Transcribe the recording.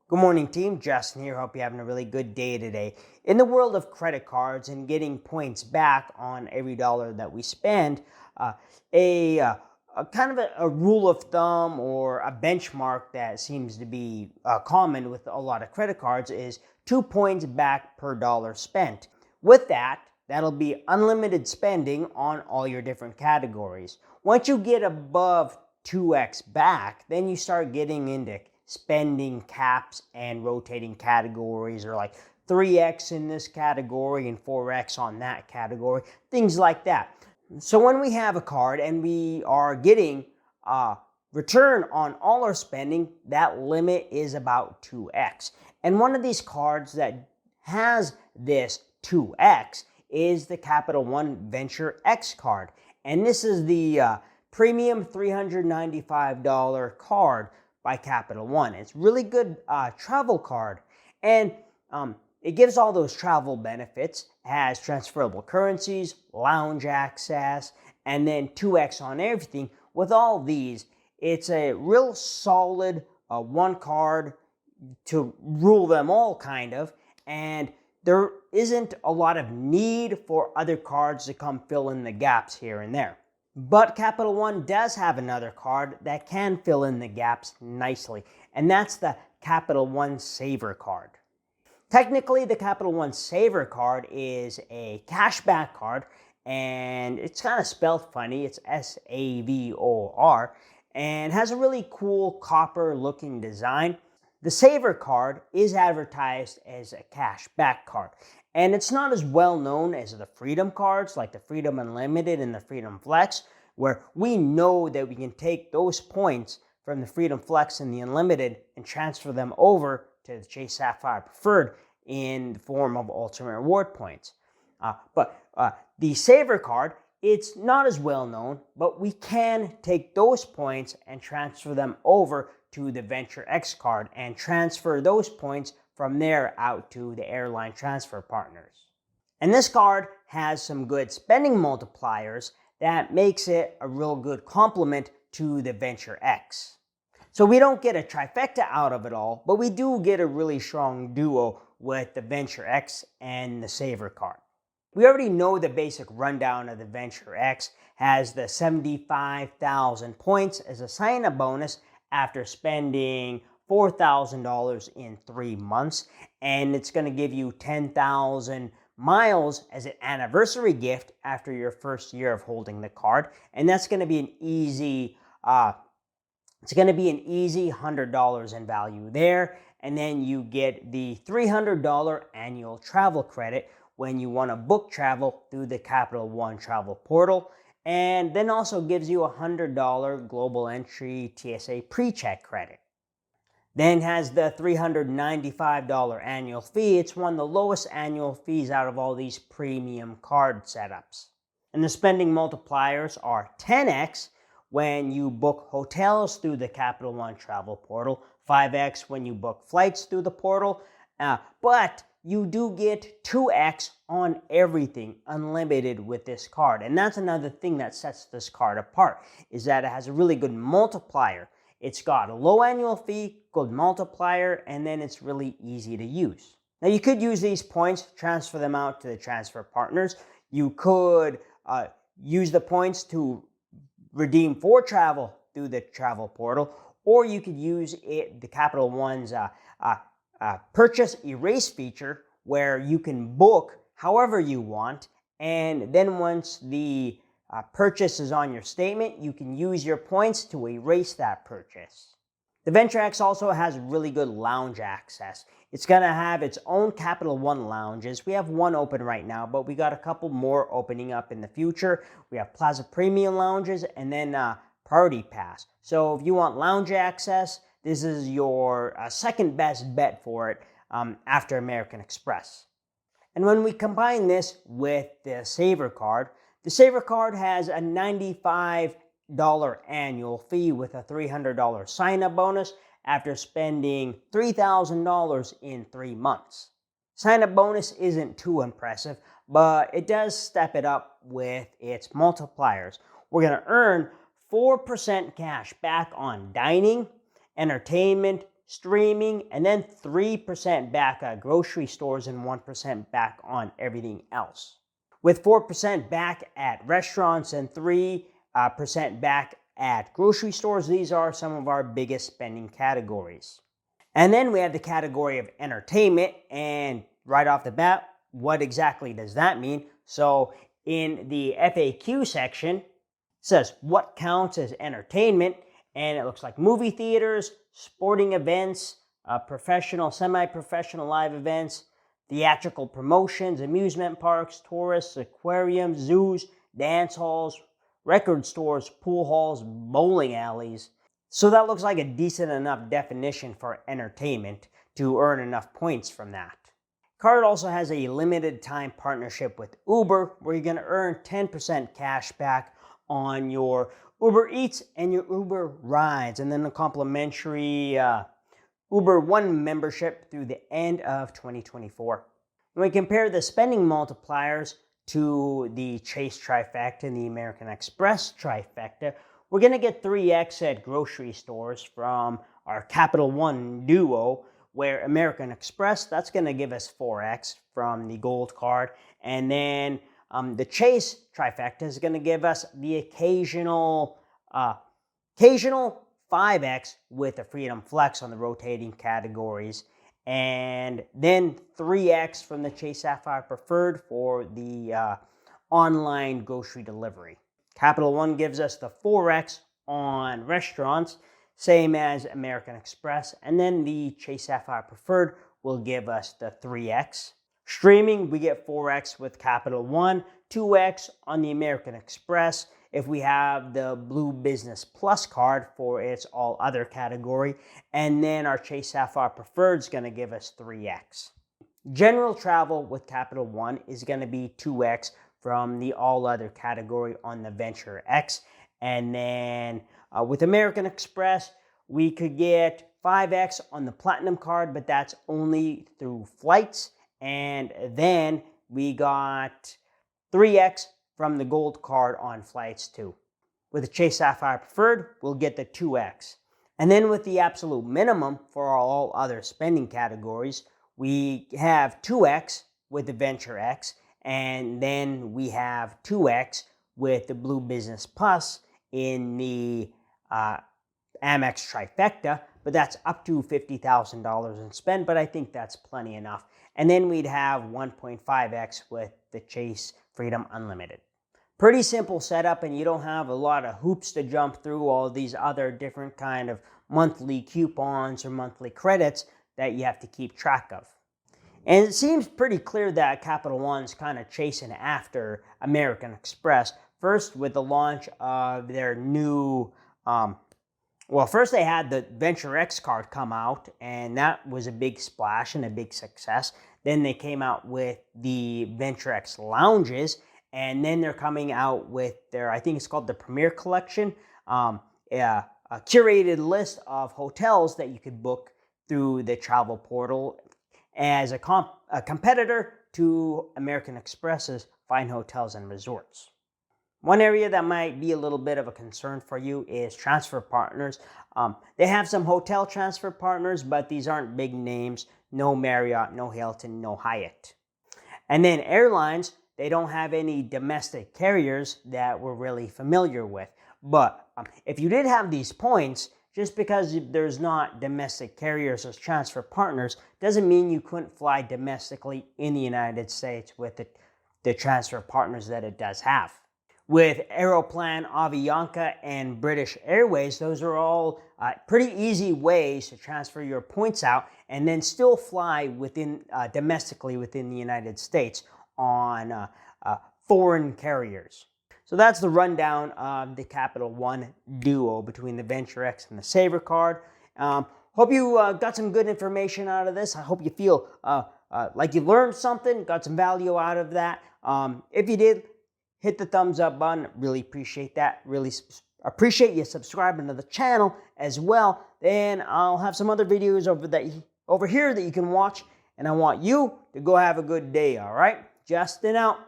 Good morning, team. Justin here. Hope you're having a really good day today. In the world of credit cards and getting points back on every dollar that we spend, uh, a kind of a rule of thumb or a benchmark that seems to be common with a lot of credit cards is 2 points back per dollar spent. With that, that'll be unlimited spending on all your different categories. Once you get above 2x back, then you start getting into spending caps and rotating categories, or like 3x in this category and 4x on that category, things like that. So when we have a card and we are getting return on all our spending, that limit is about 2x. And one of these cards that has this 2x is the Capital One VentureX card. And this is the premium $395 card by Capital One. It's really good travel card, and it gives all those travel benefits. It has transferable currencies, lounge access, and then 2x on everything. With all these, it's a real solid one card to rule them all, kind of, and there isn't a lot of need for other cards to come fill in the gaps here and there. But Capital One does have another card that can fill in the gaps nicely, and that's the Capital One Savor card. Technically, the Capital One Savor card is a cashback card, and it's kind of spelled funny. It's SAVOR, and has a really cool copper-looking design. The Savor card is advertised as a cashback card, and it's not as well known as the Freedom cards, like the Freedom Unlimited and the Freedom Flex, where we know that we can take those points from the Freedom Flex and the Unlimited and transfer them over to the Chase Sapphire Preferred in the form of Ultimate Reward points. But the Savor card, it's not as well known, but we can take those points and transfer them over to the VentureX card and transfer those points from there out to the airline transfer partners. And this card has some good spending multipliers that makes it a real good complement to the VentureX. So we don't get a trifecta out of it all, but we do get a really strong duo with the VentureX and the Savor card. We already know the basic rundown of the VentureX has the 75,000 points as a sign-up bonus after spending $4,000 in 3 months, and it's going to give you 10,000 miles as an anniversary gift after your first year of holding the card, and that's going to be an easy $100 in value there. And then you get the $300 annual travel credit when you want to book travel through the Capital One travel portal, and then also gives you a $100 global entry TSA pre-check credit. Then has the $395 annual fee. It's one of the lowest annual fees out of all these premium card setups. And the spending multipliers are 10x when you book hotels through the Capital One travel portal, 5x when you book flights through the portal, but you do get 2x on everything unlimited with this card. And that's another thing that sets this card apart, is that it has a really good multiplier. It's got a low annual fee, good multiplier, and then it's really easy to use. Now you could use these points, transfer them out to the transfer partners. You could use the points to redeem for travel through the travel portal, or you could use the Capital One's purchase erase feature, where you can book however you want, and then once the purchase is on your statement, you can use your points to erase that purchase. The VentureX also has really good lounge access. It's going to have its own Capital One lounges. We have one open right now, but we got a couple more opening up in the future. We have Plaza Premium lounges and then Priority Pass. So if you want lounge access, this is your second best bet for it after American Express. And when we combine this with the Savor card, the Savor card has a $95 annual fee with a $300 sign-up bonus after spending $3,000 in 3 months. Sign-up bonus isn't too impressive, but it does step it up with its multipliers. We're going to earn 4% cash back on dining, entertainment, streaming, and then 3% back at grocery stores and 1% back on everything else. With 4% back at restaurants and 3% back at grocery stores, these are some of our biggest spending categories. And then we have the category of entertainment, and right off the bat, what exactly does that mean? So in the FAQ section, it says what counts as entertainment, and it looks like movie theaters, sporting events, professional, semi-professional live events, theatrical promotions, amusement parks, tourists, aquariums, zoos, dance halls, record stores, pool halls, bowling alleys. So that looks like a decent enough definition for entertainment to earn enough points from that. Card also has a limited time partnership with Uber, where you're going to earn 10% cash back on your Uber Eats and your Uber rides, and then a complimentary Uber One membership through the end of 2024. When we compare the spending multipliers to the Chase trifecta and the American Express trifecta, we're going to get 3x at grocery stores from our Capital One duo, where American Express, that's going to give us 4x from the Gold card, and then the Chase trifecta is going to give us the occasional 5x with the Freedom Flex on the rotating categories, and then 3x from the Chase Sapphire Preferred for the online grocery delivery. Capital One gives us the 4x on restaurants, same as American Express, and then the Chase Sapphire Preferred will give us the 3x. Streaming, we get 4x with Capital One, 2x on the American Express if we have the Blue Business Plus card for its all other category, and then our Chase Sapphire Preferred is going to give us 3x. General travel with Capital One is going to be 2x from the all other category on the VentureX, and then with American Express, we could get 5x on the Platinum card, but that's only through flights. And then we got 3x from the Gold card on flights too. With the Chase Sapphire Preferred, we'll get the 2x. And then with the absolute minimum for all other spending categories, we have 2x with the VentureX, and then we have 2x with the Blue Business Plus in the Amex trifecta, but that's up to $50,000 in spend, but I think that's plenty enough. And then we'd have 1.5x with the Chase Freedom Unlimited. Pretty simple setup, and you don't have a lot of hoops to jump through, all these other different kind of monthly coupons or monthly credits that you have to keep track of. And it seems pretty clear that Capital One's kind of chasing after American Express, first with the launch of their new first they had the VentureX card come out, and that was a big splash and a big success. Then they came out with the VentureX Lounges, and then they're coming out with their, I think it's called the Premier Collection, a curated list of hotels that you could book through the travel portal as a competitor to American Express's Fine Hotels and Resorts. One area that might be a little bit of a concern for you is transfer partners. They have some hotel transfer partners, but these aren't big names. No Marriott, no Hilton, no Hyatt. And then airlines, they don't have any domestic carriers that we're really familiar with. But if you did have these points, just because there's not domestic carriers as transfer partners doesn't mean you couldn't fly domestically in the United States with the transfer partners that it does have. With Aeroplan, Avianca, and British Airways, those are all pretty easy ways to transfer your points out and then still fly domestically within the United States on foreign carriers. So that's the rundown of the Capital One duo between the VentureX and the Savor card. Hope you got some good information out of this. I hope you feel like you learned something, got some value out of that. If you did, hit the thumbs up button. Really appreciate that. Really appreciate you subscribing to the channel as well. Then I'll have some other videos over here that you can watch. And I want you to go have a good day, all right? Justin out.